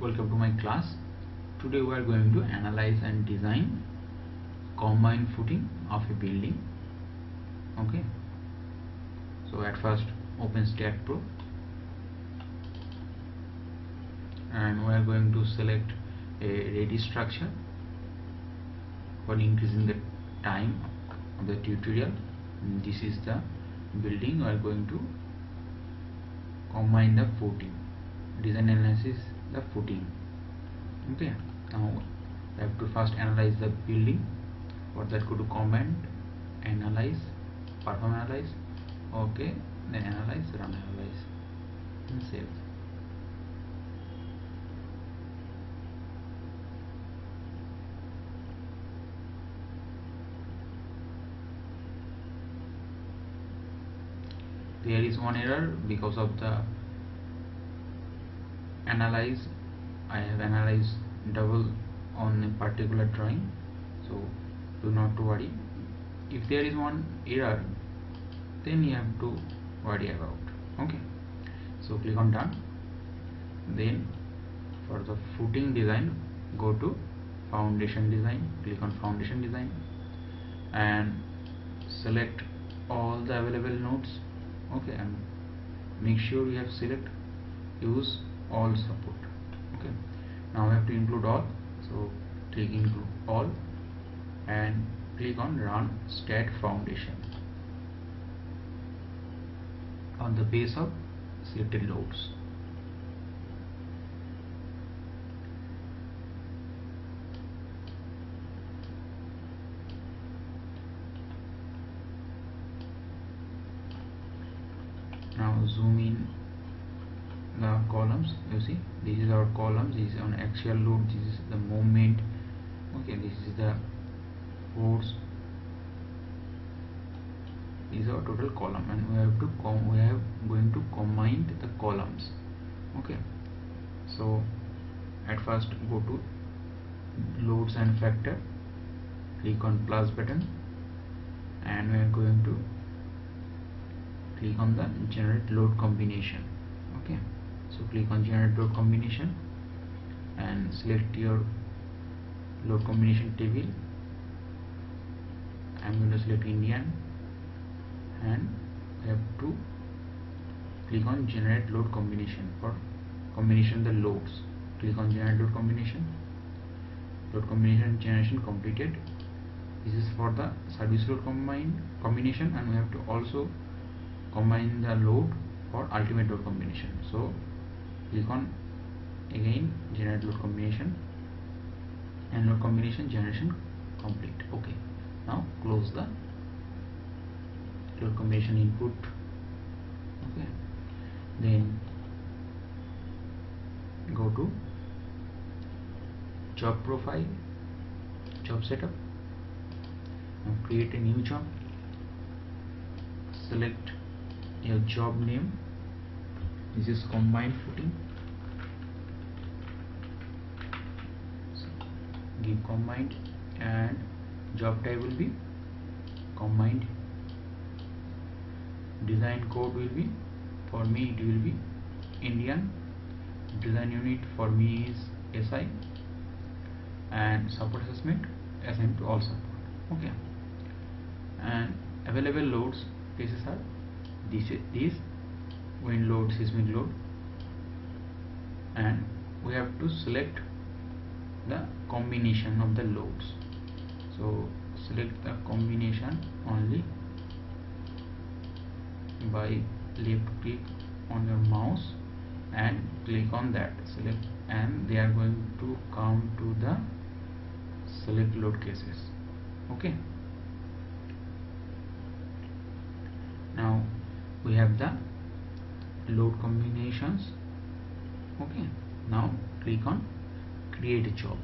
welcome to my class. Today we are going to analyze and design combined footing of a building. Okay, so at first open STAAD Pro and we are going to select a ready structure for increasing the time of the tutorial. This is the building. We are going to combine the footing, design analysis the footing. Okay, now we have to first analyze the building. For that, go to command, analyze, perform analyze. Okay, then analyze, run analyze, and save. There is one error because of the analyze. I have analyzed double on a particular drawing, so do not worry. If there is one error, then you have to worry about. Okay, so click on done. Then for the footing design, go to foundation design, click on foundation design and select all the available nodes. Okay, and make sure you have select use all support. Okay, now I have to include all, so click include all and click on run STAAD foundation on the base of selected loads. Now zoom in the columns. You see, this is our columns. This is on axial load, this is the moment. Okay, this is the force. This is our total column, and we have to going to combine the columns. Okay, so at first go to loads and factor, click on plus button, and we are going to click on the generate load combination. Okay, so click on generate load combination and select your load combination table. I'm going to select Indian and I have to click on generate load combination for combination the loads. Click on generate load combination. Load combination generation completed. This is for the service load combination, and we have to also combine the load for ultimate load combination. So click on again generate load combination and load combination generation complete. Okay, now close the load combination input. Okay, then go to job profile, job setup. Now create a new job, select your job name. This is combined footing, so give combined, and job type will be combined. Design code will be, for me it will be Indian. Design unit for me is SI, and support assessment assigned to all support. Okay, and available loads cases are this wind load, seismic load, and we have to select the combination of the loads. So select the combination only by left click on your mouse and click on that, select, and they are going to come to the select load cases. Okay, now we have the load combinations. Okay, now click on create a job.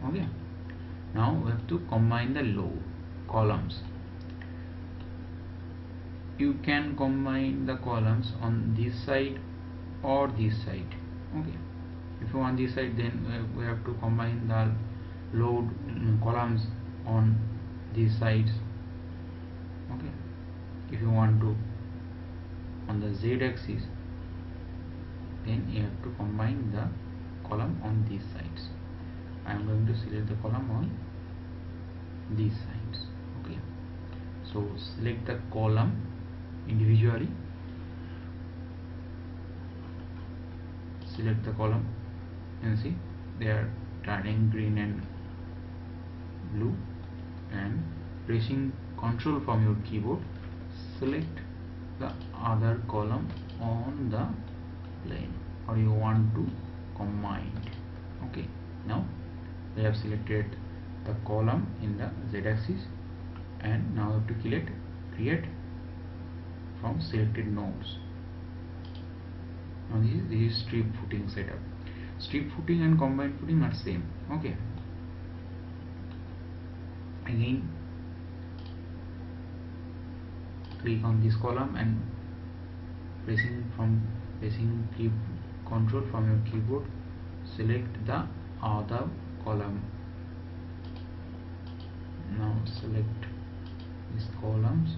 Okay, now we have to combine the load columns. You can combine the columns on this side or this side. Okay, if you want this side, then we have to combine the load columns on these sides. Okay, if you want to on the z axis, then you have to combine the column on these sides. I am going to select the column on these sides. Okay, so select the column individually, select the column, and see they are turning green and blue, and pressing Ctrl from your keyboard, select the other column on the plane or you want to combine. Okay, now we have selected the column in the z-axis, and now we have to create from selected nodes. Now this is strip footing setup. Strip footing and combined footing are same. Okay, again click on this column and pressing Ctrl from your keyboard, select the other column. Now select these columns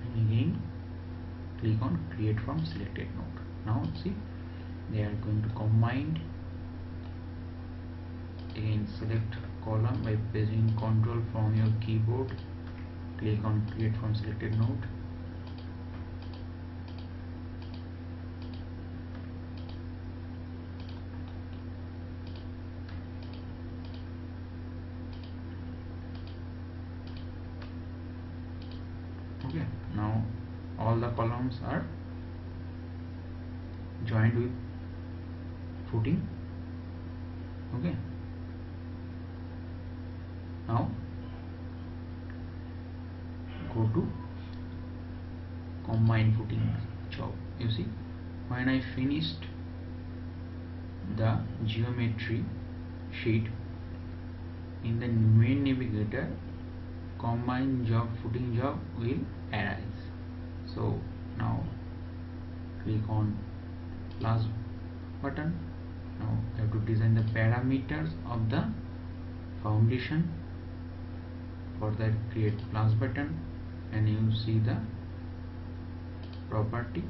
and again click on create from selected node. Now see they are going to combine. Again select column by pressing Ctrl from your keyboard, click on create from selected node. Okay, now all the columns are joined with footing. Okay, now go to combine footing job. You see when I finished the geometry sheet, in the main navigator combine job footing job will arise. So now click on plus button. Now I have to design the parameters of the foundation. For that create plus button and you see the property,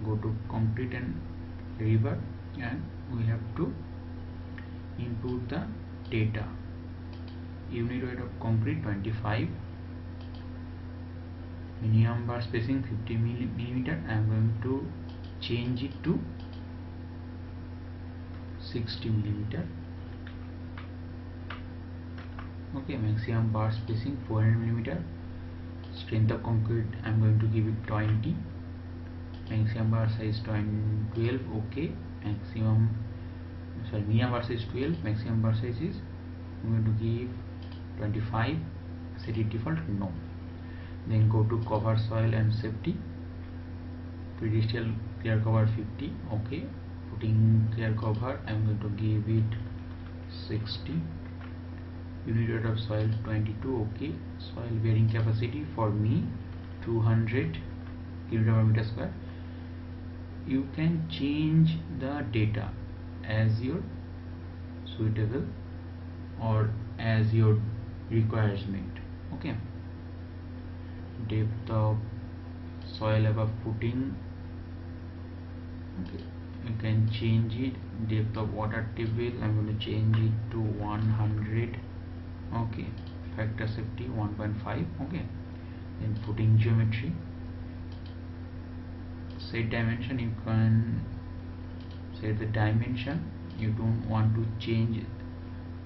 go to concrete and river, and we have to input the data. Unit weight of concrete 25, minimum bar spacing 50 millimeter. I am going to change it to 60 millimeter. Okay, maximum bar spacing 400 millimeter. Strength of concrete I am going to give it 20. Maximum bar size 12. Okay, minimum bar size 12, maximum bar size is I am going to give 25. Set it default no. Then go to cover soil and safety, pedestal clear cover 50. Okay, footing clear cover I am going to give it 60. Unit weight of soil 22. Okay, soil bearing capacity for me 200 km/m². You can change the data as your suitable or as your requirement. Okay, depth of soil above footing. Okay, you can change it. Depth of water table I'm going to change it to 100. Okay, factor safety 1.5. Okay, then footing geometry, set dimension. You can set the dimension. You don't want to change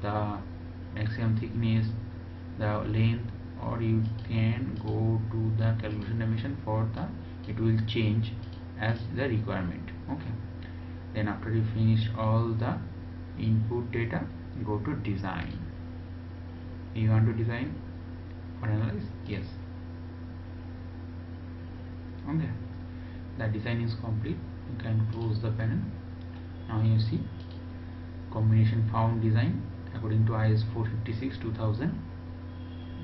the maximum thickness, the length, or you can go to the calculation dimension for the, it will change as the requirement. Okay, then after you finish all the input data, go to design. You want to design or analyze? Yes. Okay, the design is complete. You can close the panel. Now you see combination found design according to IS 456/2000.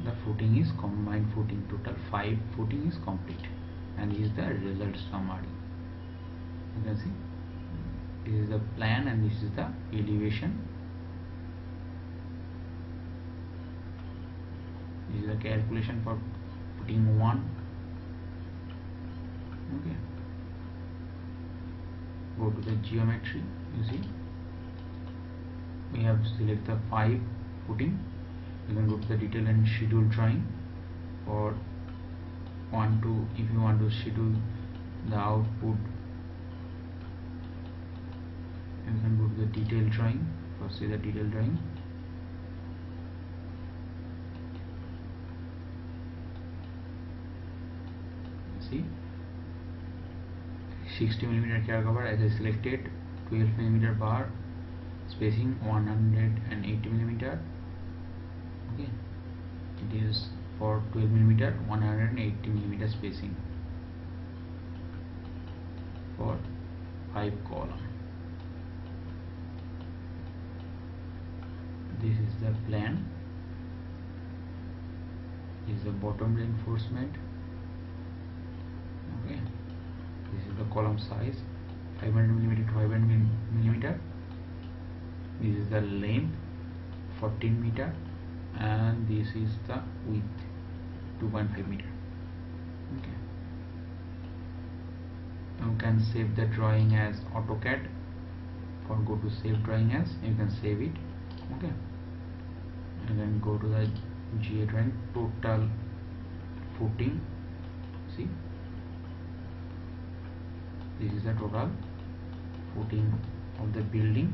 The footing is combined footing, total 5 footing is complete, and this is the result summary. You can see this is the plan and this is the elevation. This is the calculation for footing 1. Okay, go to the geometry. You see we have to select the 5 footing. You can go to the detail and schedule drawing for if you want to schedule the output. You can go to the detail drawing. First see the detail drawing. See 60mm chair cover as I selected, 12mm bar, spacing 180mm. Okay, it is for 12mm, 180mm spacing for 5 column. This is the plan. This is the bottom reinforcement. Okay, this is the column size, 500mm to 500mm. This is the length, 14 meter, and this is the width, 2.5 meter. Okay, you can save the drawing as AutoCAD. For go to save drawing as, you can save it. Okay, and then go to the GA drawing, total footing. See, this is the total footing of the building.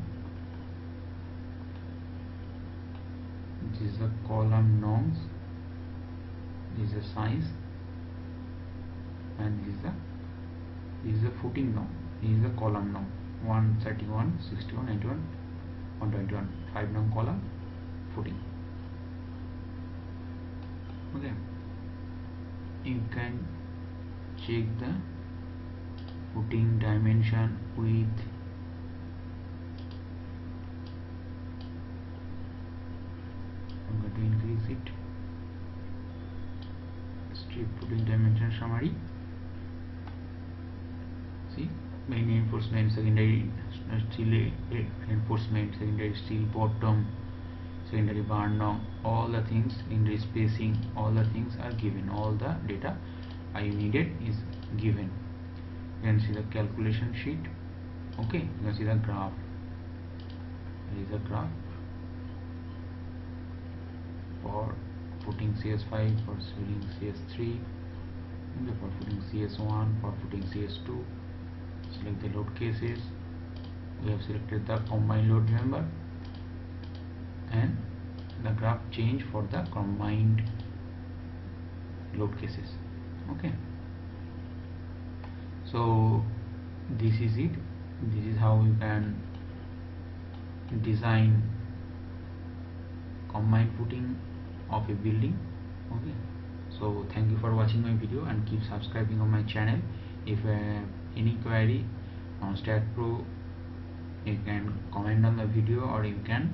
This is the column norms, this is the size, and this is the footing norm, this is the column norm, 131, 61, 91, 121, 5 norm column footing. Okay, you can check the footing dimension width. I'm going to increase it. Strip footing dimension summary. See, main reinforcement, secondary steel reinforcement, secondary steel bottom, secondary bar norm, all the things, secondary spacing, all the things are given. All the data I needed is given. You can see the calculation sheet. Okay, you can see the graph. There is a graph for footing CS5, for footing CS3, and for footing CS1, for footing CS2. Select the load cases. We have selected the combined load member, and the graph change for the combined load cases. Okay, so this is it. This is how you can design combined footing of a building. Okay, so thank you for watching my video, and keep subscribing on my channel. If you have any query on STAAD Pro, you can comment on the video, or you can